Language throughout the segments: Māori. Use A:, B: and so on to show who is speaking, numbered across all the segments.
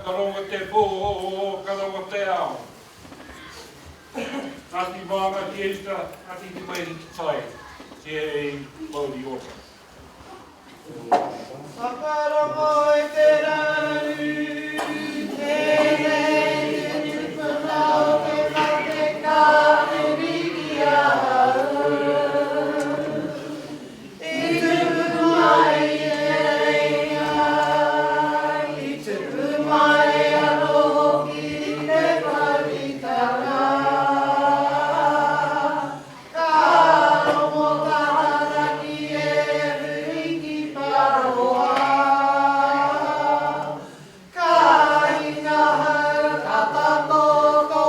A: karonga te pō, karonga te ao. Ati māma ki eista, ati te mai ki tai, te mauri ota.
B: Whakarongo e te rau, te rei te tupunau, te lau te kāre riki au. I tupu mai e reinga, I tupu mai aro hoki te paritanga. Ka rongo taharaki e riki paroa. Ka inga hau ka tapoko,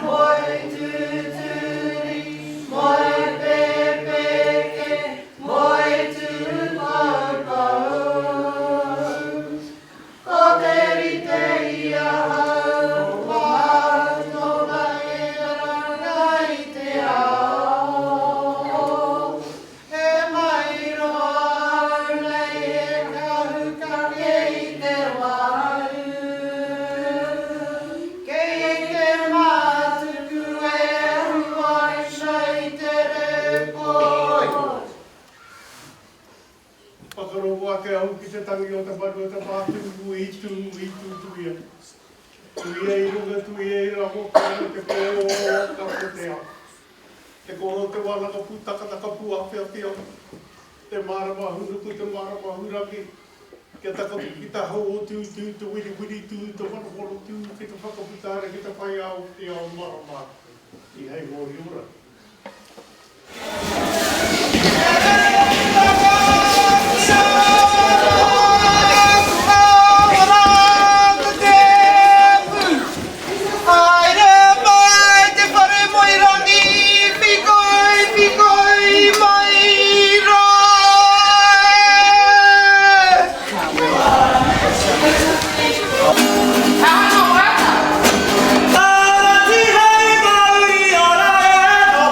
B: moi tuturi, moi pepeke, moi tupapau. Ko te rite ia hau, wahau tona e ranga I te ao. He mai roa au nei e kahukake I te wau. Kei e te mātuku e huai nei te repoi.
C: Whakarongo ake au ki te tangi o te maru o te mātungu I tuia. Tuia I runga, tuia I ramo, kōno te kōro o kako te ao. Te kōro te wānaka pū, takataka pū a whia whia. Te marama hunuku, te marama huraki. Kia takapu ki ta hau o tū, te wiri wiri tū, te whanakoro tū, ki te whakaputare, ki te whai au, te ao marama. I hei mōri ora.
B: Tara ti hei mauri ora e no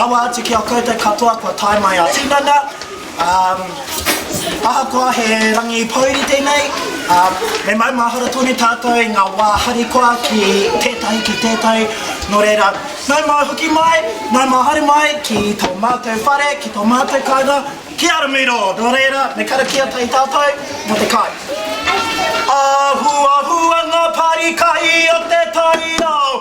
D: rawa ati ki a koutou katoa kua tai mai a tinana. Ahakoa he rangi poiri tēnei. Me mau mahara tōne tātou i ngā wā harikoa ki tētai. Nō reira, nau mau hoki mai, nau mau haere mai ki tō mātou whare, ki tō mātou kaunga. Ki ara miro, nō reira, me karakia tai tātou, mō te kai. Ahua ngā pari kai o te taira.